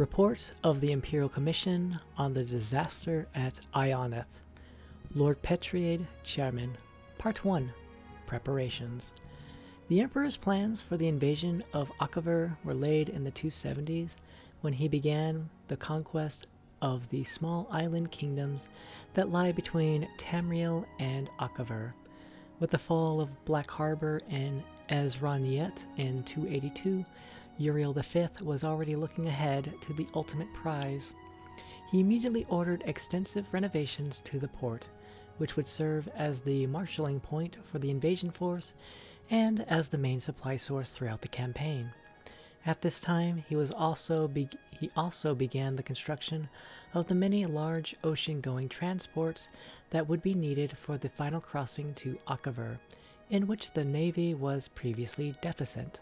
Report of the Imperial Commission on the Disaster at Ionith. Lord Petriade, Chairman. Part 1. Preparations. The Emperor's plans for the invasion of Akavir were laid in the 270s when he began the conquest of the small island kingdoms that lie between Tamriel and Akavir. With the fall of Black Harbor and Ezraniet in 282, Uriel V was already looking ahead to the ultimate prize. He immediately ordered extensive renovations to the port, which would serve as the marshalling point for the invasion force and as the main supply source throughout the campaign. At this time, he also began the construction of the many large ocean-going transports that would be needed for the final crossing to Akavir, in which the navy was previously deficient.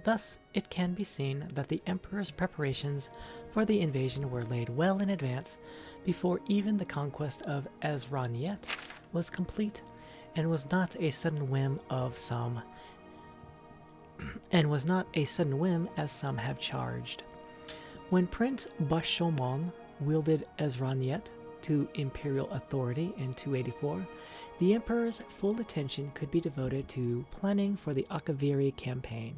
Thus, it can be seen that the Emperor's preparations for the invasion were laid well in advance, before even the conquest of Ezraniet was complete, and was not a sudden whim as some have charged. When Prince Bashomon wielded Ezraniet to imperial authority in 284, the Emperor's full attention could be devoted to planning for the Akaviri campaign.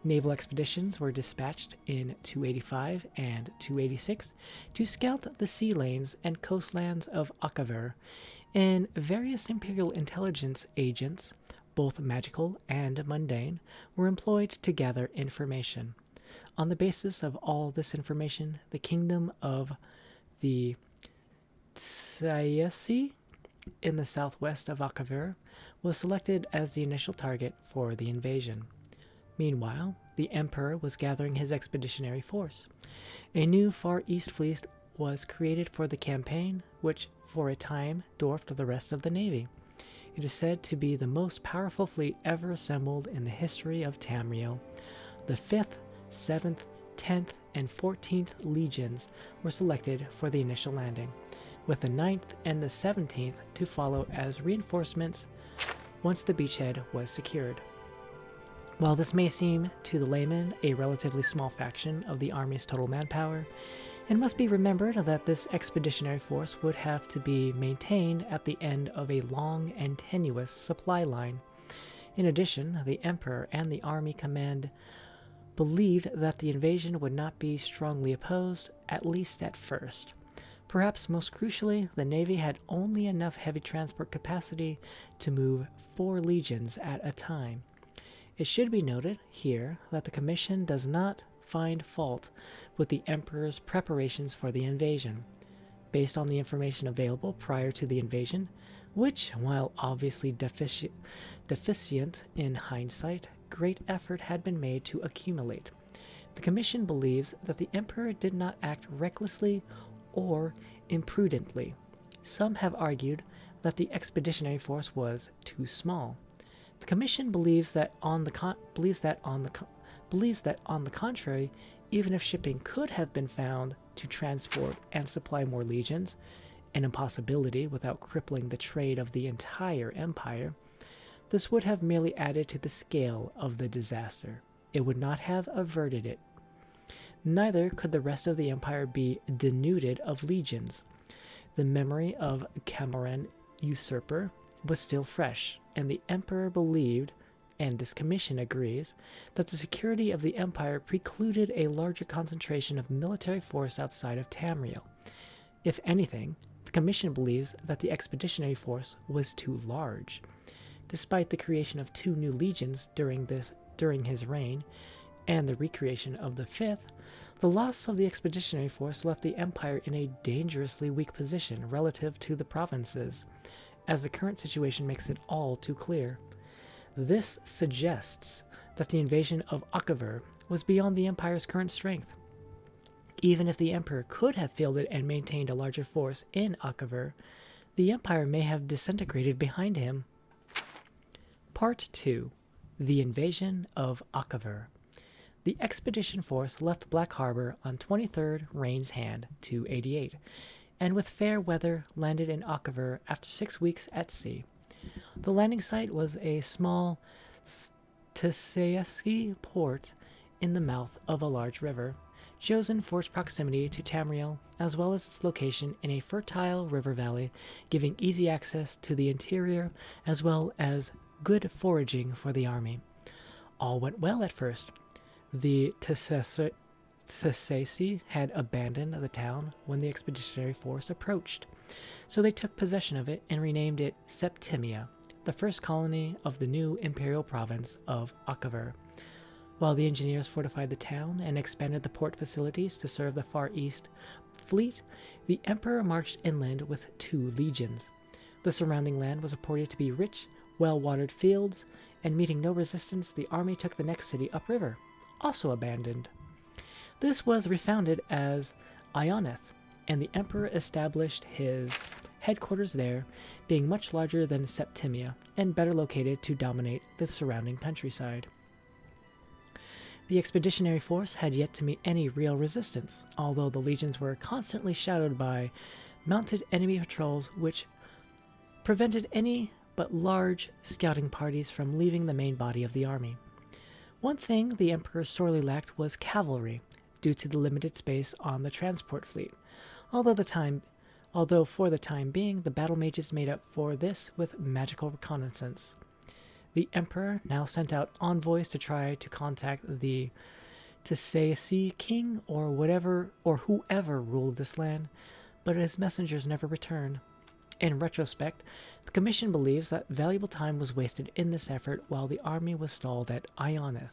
Naval expeditions were dispatched in 285 and 286 to scout the sea lanes and coastlands of Akavir, and various imperial intelligence agents, both magical and mundane, were employed to gather information. On the basis of all this information, the kingdom of the Tsayesi in the southwest of Akavir was selected as the initial target for the invasion. Meanwhile, the Emperor was gathering his expeditionary force. A new Far East fleet was created for the campaign, which for a time dwarfed the rest of the navy. It is said to be the most powerful fleet ever assembled in the history of Tamriel. The 5th, 7th, 10th, and 14th legions were selected for the initial landing, with the 9th and the 17th to follow as reinforcements once the beachhead was secured. While this may seem to the layman a relatively small fraction of the army's total manpower, it must be remembered that this expeditionary force would have to be maintained at the end of a long and tenuous supply line. In addition, the Emperor and the army command believed that the invasion would not be strongly opposed, at least at first. Perhaps most crucially, the navy had only enough heavy transport capacity to move 4 legions at a time. It should be noted here that the Commission does not find fault with the Emperor's preparations for the invasion. Based on the information available prior to the invasion, which, while obviously deficient in hindsight, great effort had been made to accumulate. The Commission believes that the Emperor did not act recklessly or imprudently. Some have argued that the expeditionary force was too small. The Commission believes that on the contrary, even if shipping could have been found to transport and supply more legions, an impossibility without crippling the trade of the entire empire, this would have merely added to the scale of the disaster. It would not have averted it. Neither could the rest of the empire be denuded of legions. The memory of Cameron usurper was still fresh, and the Emperor believed, and this commission agrees, that the security of the empire precluded a larger concentration of military force outside of Tamriel. If anything, the commission believes that the expeditionary force was too large. Despite the creation of 2 new legions during his reign, and the recreation of the 5th, the loss of the expeditionary force left the empire in a dangerously weak position relative to the provinces, as the current situation makes it all too clear. This suggests that the invasion of Akavir was beyond the Empire's current strength. Even if the Emperor could have fielded and maintained a larger force in Akavir, the Empire may have disintegrated behind him. Part 2. The Invasion of Akavir. The expedition force left Black Harbor on 23rd Rain's Hand, 288, and with fair weather landed in Akavir after 6 weeks at sea. The landing site was a small Tsaeski port in the mouth of a large river, chosen for its proximity to Tamriel, as well as its location in a fertile river valley, giving easy access to the interior, as well as good foraging for the army. All went well at first. The Tsaesi had abandoned the town when the expeditionary force approached, so they took possession of it and renamed it Septimia, the first colony of the new imperial province of Akavir. While the engineers fortified the town and expanded the port facilities to serve the Far East fleet, the emperor marched inland with 2 legions. The surrounding land was reported to be rich, well-watered fields, and meeting no resistance, the army took the next city upriver, also abandoned. This was refounded as Ionith, and the emperor established his headquarters there, being much larger than Septimia and better located to dominate the surrounding countryside. The expeditionary force had yet to meet any real resistance, although the legions were constantly shadowed by mounted enemy patrols which prevented any but large scouting parties from leaving the main body of the army. One thing the emperor sorely lacked was cavalry, due to the limited space on the transport fleet, although for the time being the battle mages made up for this with magical reconnaissance. The emperor now sent out envoys to try to contact the Tsaesi king or whoever ruled this land, but his messengers never returned. In retrospect, the commission believes that valuable time was wasted in this effort while the army was stalled at Ionith,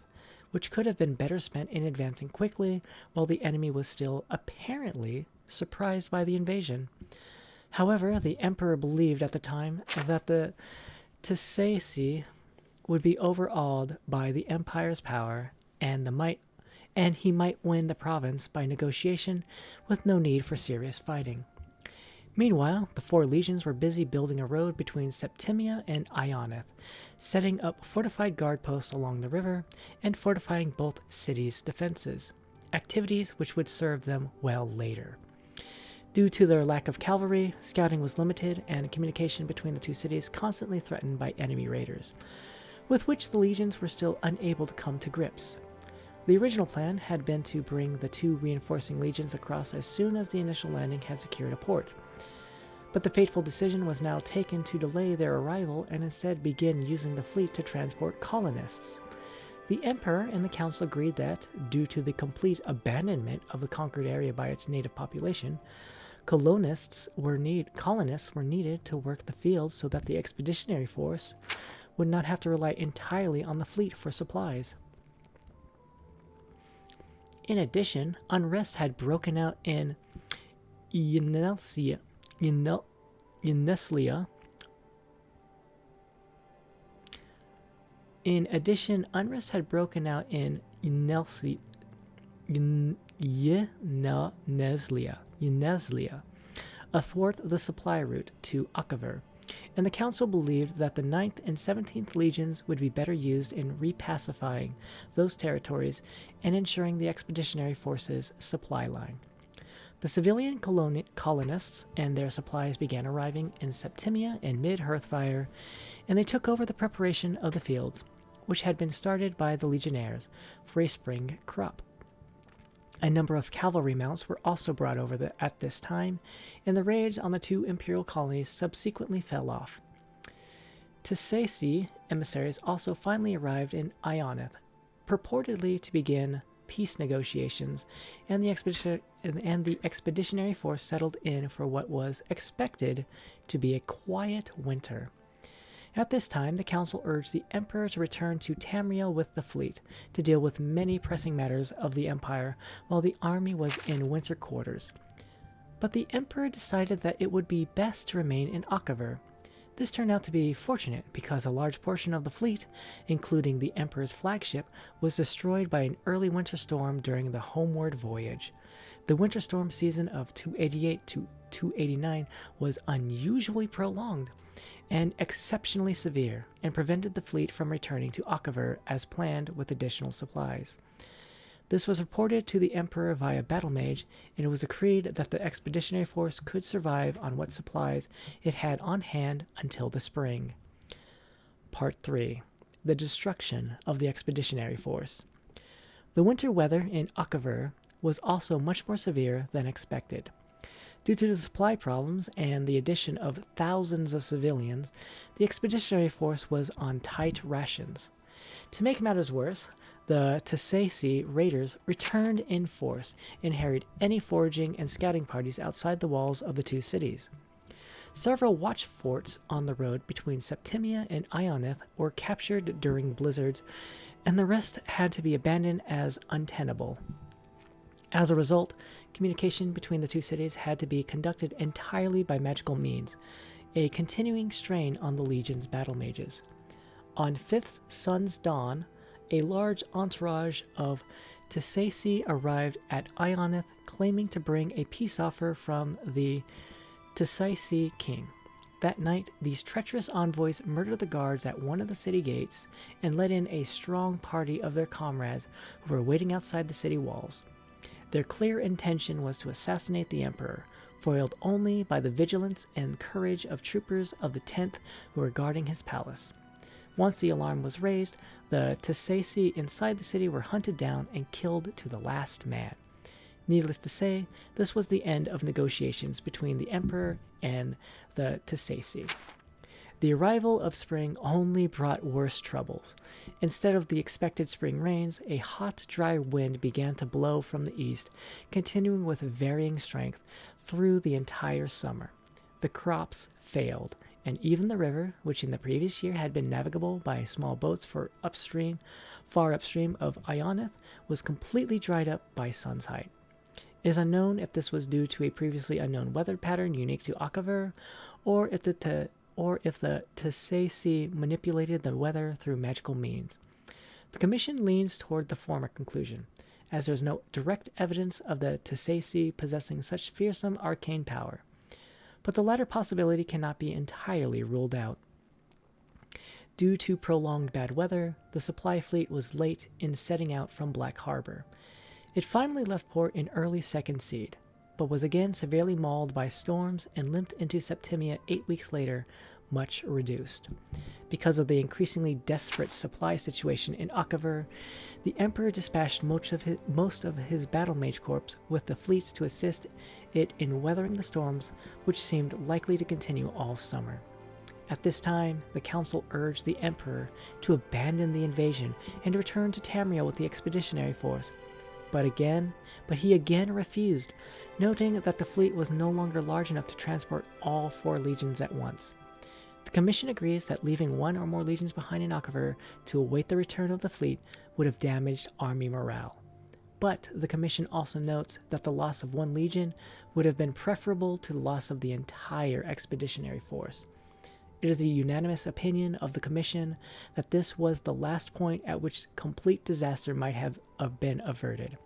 which could have been better spent in advancing quickly while the enemy was still apparently surprised by the invasion. However, the emperor believed at the time that the Tsaesi would be overawed by the empire's power and he might win the province by negotiation with no need for serious fighting. Meanwhile, the 4 legions were busy building a road between Septimia and Ionith, setting up fortified guard posts along the river and fortifying both cities' defenses, activities which would serve them well later. Due to their lack of cavalry, scouting was limited and communication between the 2 cities constantly threatened by enemy raiders, with which the legions were still unable to come to grips. The original plan had been to bring the 2 reinforcing legions across as soon as the initial landing had secured a port, but the fateful decision was now taken to delay their arrival and instead begin using the fleet to transport colonists. The emperor and the council agreed that, due to the complete abandonment of the conquered area by its native population, colonists were needed to work the fields so that the expeditionary force would not have to rely entirely on the fleet for supplies. In addition, unrest had broken out in Ioneslia. Athwart the supply route to Akavir, and the council believed that the 9th and 17th legions would be better used in repacifying those territories and ensuring the expeditionary force's supply line. The civilian colonists and their supplies began arriving in Septimia and mid-Hearthfire, and they took over the preparation of the fields, which had been started by the legionnaires for a spring crop. A number of cavalry mounts were also brought over at this time, and the raids on the 2 imperial colonies subsequently fell off. Tsaesi emissaries also finally arrived in Ionith, purportedly to begin peace negotiations, and the expeditionary force settled in for what was expected to be a quiet winter. At this time, the council urged the emperor to return to Tamriel with the fleet to deal with many pressing matters of the empire while the army was in winter quarters. But the emperor decided that it would be best to remain in Akavir. This turned out to be fortunate because a large portion of the fleet, including the emperor's flagship, was destroyed by an early winter storm during the homeward voyage. The winter storm season of 288 to 289 was unusually prolonged and exceptionally severe, and prevented the fleet from returning to Akavir as planned with additional supplies. This was reported to the emperor via battle mage, and it was agreed that the expeditionary force could survive on what supplies it had on hand until the spring. Part 3. The Destruction of the Expeditionary Force. The winter weather in Akavir was also much more severe than expected. Due to the supply problems and the addition of thousands of civilians, the expeditionary force was on tight rations. To make matters worse, the Tsaisi raiders returned in force and harried any foraging and scouting parties outside the walls of the two cities. Several watch forts on the road between Septimia and Ionith were captured during blizzards, and the rest had to be abandoned as untenable. As a result, communication between the two cities had to be conducted entirely by magical means, a continuing strain on the Legion's battle mages. On Fifth Sun's dawn, a large entourage of Tsaisi arrived at Ionith, claiming to bring a peace offer from the Tsaisi king. That night, these treacherous envoys murdered the guards at one of the city gates and led in a strong party of their comrades who were waiting outside the city walls. Their clear intention was to assassinate the emperor, foiled only by the vigilance and courage of troopers of the 10th who were guarding his palace. Once the alarm was raised, the Tsaisi inside the city were hunted down and killed to the last man. Needless to say, this was the end of negotiations between the emperor and the Tsaisi. The arrival of spring only brought worse troubles. Instead of the expected spring rains, a hot, dry wind began to blow from the east, continuing with varying strength through the entire summer. The crops failed, and even the river, which in the previous year had been navigable by small boats far upstream of Ionith, was completely dried up by sun's height. It is unknown if this was due to a previously unknown weather pattern unique to Akavir, or if the Tsaisi manipulated the weather through magical means. The Commission leans toward the former conclusion, as there is no direct evidence of the Tsaisi possessing such fearsome arcane power. But the latter possibility cannot be entirely ruled out. Due to prolonged bad weather, the supply fleet was late in setting out from Black Harbor. It finally left port in early Second Seed, but was again severely mauled by storms and limped into Septimia 8 weeks later, much reduced. Because of the increasingly desperate supply situation in Akavir, the Emperor dispatched most of his battle mage corps with the fleets to assist it in weathering the storms, which seemed likely to continue all summer. At this time, the council urged the Emperor to abandon the invasion and return to Tamriel with the expeditionary force. But he again refused, noting that the fleet was no longer large enough to transport all 4 legions at once. The Commission agrees that leaving 1 or more legions behind in Akavir to await the return of the fleet would have damaged army morale. But the Commission also notes that the loss of 1 legion would have been preferable to the loss of the entire expeditionary force. It is the unanimous opinion of the Commission that this was the last point at which complete disaster might have been averted.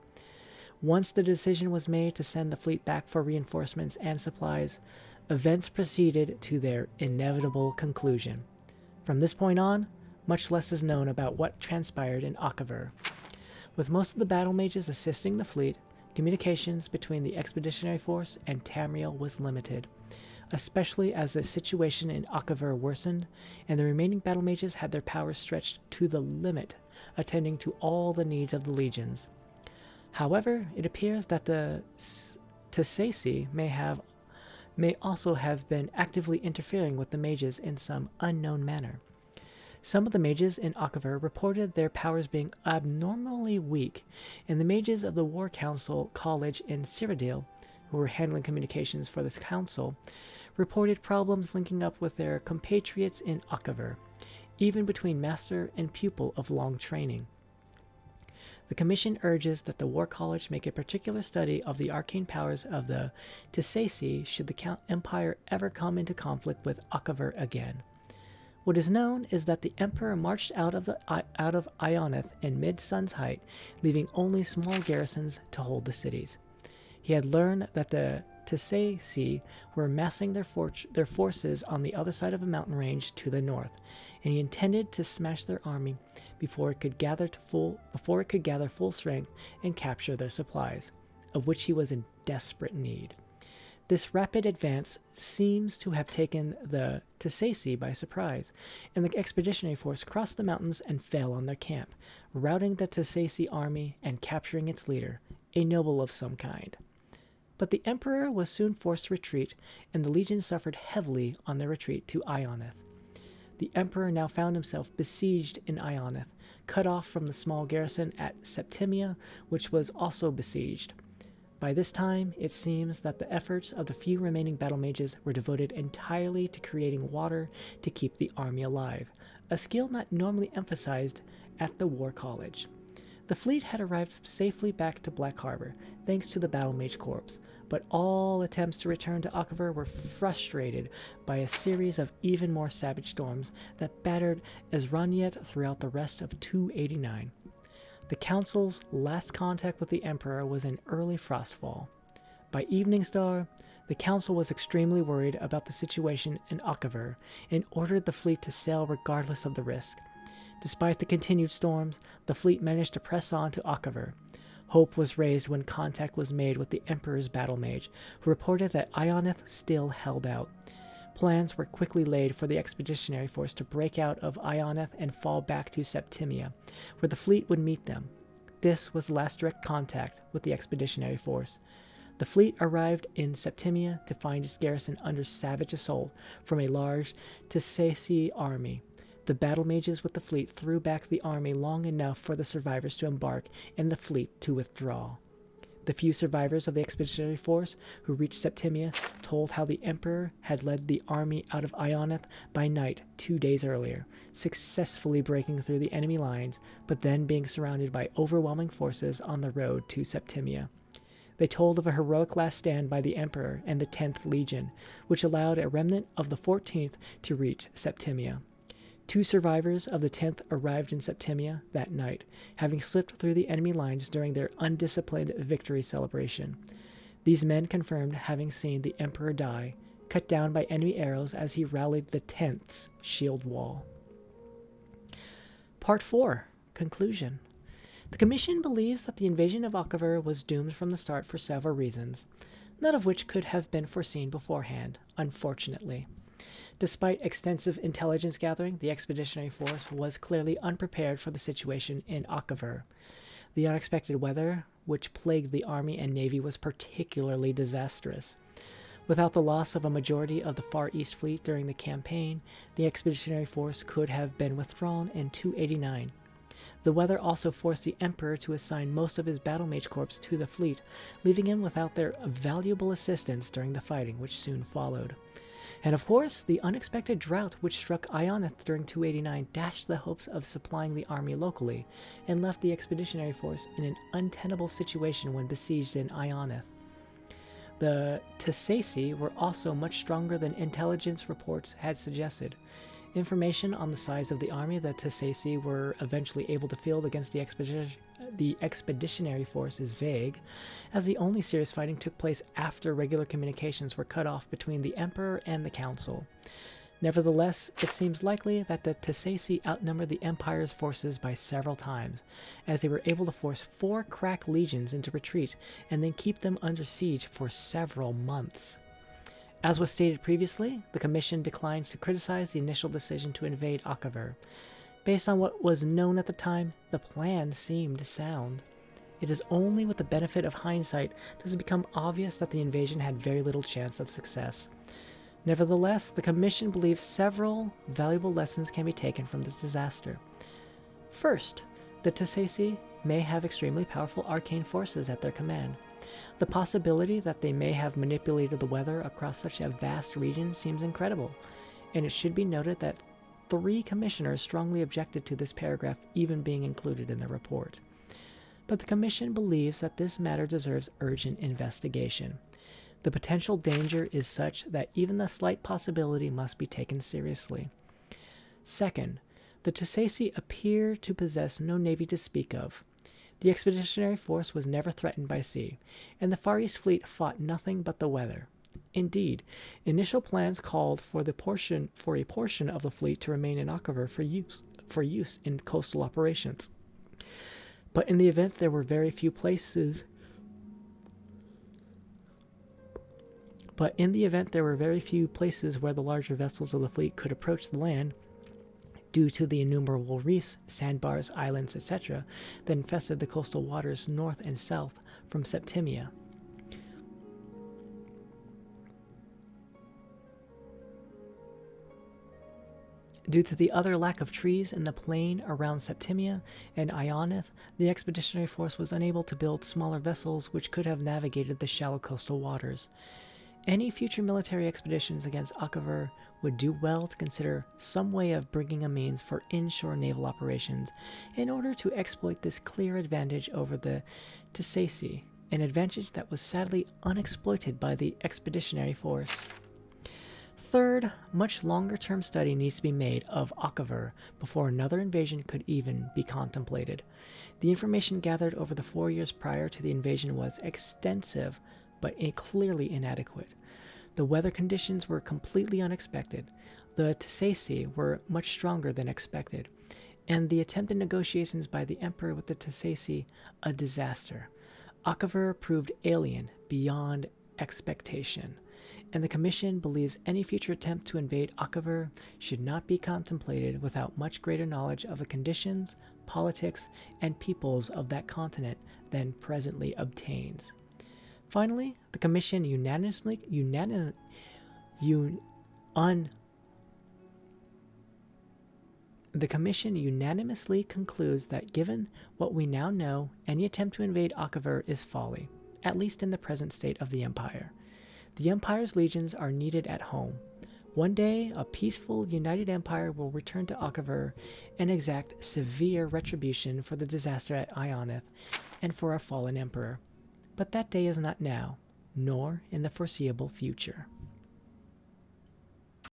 Once the decision was made to send the fleet back for reinforcements and supplies, events proceeded to their inevitable conclusion. From this point on, much less is known about what transpired in Akavir. With most of the battle mages assisting the fleet, communications between the expeditionary force and Tamriel was limited, especially as the situation in Akavir worsened and the remaining battle mages had their powers stretched to the limit, attending to all the needs of the legions. However, it appears that the Tsaisi may also have been actively interfering with the mages in some unknown manner. Some of the mages in Akavir reported their powers being abnormally weak, and the mages of the War Council College in Cyrodiil, who were handling communications for this council, reported problems linking up with their compatriots in Akavir, even between master and pupil of long training. The Commission urges that the War College make a particular study of the arcane powers of the Tsaisi should the Empire ever come into conflict with Akavir again. What is known is that the Emperor marched out of Ionith in mid-sun's height, leaving only small garrisons to hold the cities. He had learned that the Tsaisi were massing their forces on the other side of a mountain range to the north, and he intended to smash their army before it could gather full strength and capture their supplies, of which he was in desperate need. This rapid advance seems to have taken the Tsaci by surprise, and the expeditionary force crossed the mountains and fell on their camp, routing the Tsaci army and capturing its leader, a noble of some kind. But the emperor was soon forced to retreat, and the legion suffered heavily on their retreat to Ionith. The emperor now found himself besieged in Ionith, cut off from the small garrison at Septimia, which was also besieged. By this time, it seems that the efforts of the few remaining battle mages were devoted entirely to creating water to keep the army alive, a skill not normally emphasized at the War College. The fleet had arrived safely back to Black Harbor, thanks to the Battle Mage Corps, but all attempts to return to Akavir were frustrated by a series of even more savage storms that battered Ezraniet throughout the rest of 289. The Council's last contact with the Emperor was in early Frostfall. By Evening Star, the Council was extremely worried about the situation in Akavir and ordered the fleet to sail regardless of the risk. Despite the continued storms, the fleet managed to press on to Akavir. Hope was raised when contact was made with the Emperor's battle mage, who reported that Ionith still held out. Plans were quickly laid for the expeditionary force to break out of Ionith and fall back to Septimia, where the fleet would meet them. This was the last direct contact with the expeditionary force. The fleet arrived in Septimia to find its garrison under savage assault from a large Tsaci army. The battle mages with the fleet threw back the army long enough for the survivors to embark and the fleet to withdraw. The few survivors of the expeditionary force who reached Septimia told how the Emperor had led the army out of Ionith by night 2 days earlier, successfully breaking through the enemy lines, but then being surrounded by overwhelming forces on the road to Septimia. They told of a heroic last stand by the Emperor and the 10th Legion, which allowed a remnant of the 14th to reach Septimia. 2 survivors of the 10th arrived in Septimia that night, having slipped through the enemy lines during their undisciplined victory celebration. These men confirmed having seen the Emperor die, cut down by enemy arrows as he rallied the 10th's shield wall. Part 4. Conclusion. The Commission believes that the invasion of Akavir was doomed from the start for several reasons, none of which could have been foreseen beforehand, unfortunately. Despite extensive intelligence gathering, the expeditionary force was clearly unprepared for the situation in Akavir. The unexpected weather, which plagued the army and navy, was particularly disastrous. Without the loss of a majority of the Far East fleet during the campaign, the expeditionary force could have been withdrawn in 289. The weather also forced the Emperor to assign most of his battle mage corps to the fleet, leaving him without their valuable assistance during the fighting which soon followed. And of course, the unexpected drought which struck Ionith during 289 dashed the hopes of supplying the army locally, and left the expeditionary force in an untenable situation when besieged in Ionith. The Tsaci were also much stronger than intelligence reports had suggested. Information on the size of the army that Tsaci were eventually able to field against the expeditionary force is vague, as the only serious fighting took place after regular communications were cut off between the Emperor and the Council. Nevertheless, it seems likely that the Tsaci outnumbered the Empire's forces by several times, as they were able to force 4 crack legions into retreat and then keep them under siege for several months. As was stated previously, the Commission declines to criticize the initial decision to invade Akavir. Based on what was known at the time, the plan seemed sound. It is only with the benefit of hindsight does it become obvious that the invasion had very little chance of success. Nevertheless, the Commission believes several valuable lessons can be taken from this disaster. First, the Tsaci may have extremely powerful arcane forces at their command. The possibility that they may have manipulated the weather across such a vast region seems incredible, and it should be noted that 3 commissioners strongly objected to this paragraph even being included in the report. But the Commission believes that this matter deserves urgent investigation. The potential danger is such that even the slight possibility must be taken seriously. Second, the Tsaci appear to possess no navy to speak of. The expeditionary force was never threatened by sea, and the Far East fleet fought nothing but the weather. Indeed, initial plans called for a portion of the fleet to remain in Akavir for use in coastal operations. But in the event there were very few places But in the event there were very few places where the larger vessels of the fleet could approach the land, due to the innumerable reefs, sandbars, islands, etc., that infested the coastal waters north and south from Septimia. Due to the utter lack of trees in the plain around Septimia and Ionith, the expeditionary force was unable to build smaller vessels which could have navigated the shallow coastal waters. Any future military expeditions against Akavir would do well to consider some way of bringing a means for inshore naval operations in order to exploit this clear advantage over the Tissaci, an advantage that was sadly unexploited by the expeditionary force. Third, much longer-term study needs to be made of Akavir before another invasion could even be contemplated. The information gathered over the 4 years prior to the invasion was extensive, but clearly inadequate. The weather conditions were completely unexpected. The Tissaci were much stronger than expected, and the attempted negotiations by the Emperor with the Tissaci a disaster. Akavir proved alien beyond expectation, and the Commission believes any future attempt to invade Akavir should not be contemplated without much greater knowledge of the conditions, politics, and peoples of that continent than presently obtains. Finally, the Commission unanimously concludes that given what we now know, any attempt to invade Akavir is folly, at least in the present state of the Empire. The Empire's legions are needed at home. One day, a peaceful, united empire will return to Akavir and exact severe retribution for the disaster at Ionith and for our fallen emperor. But that day is not now, nor in the foreseeable future.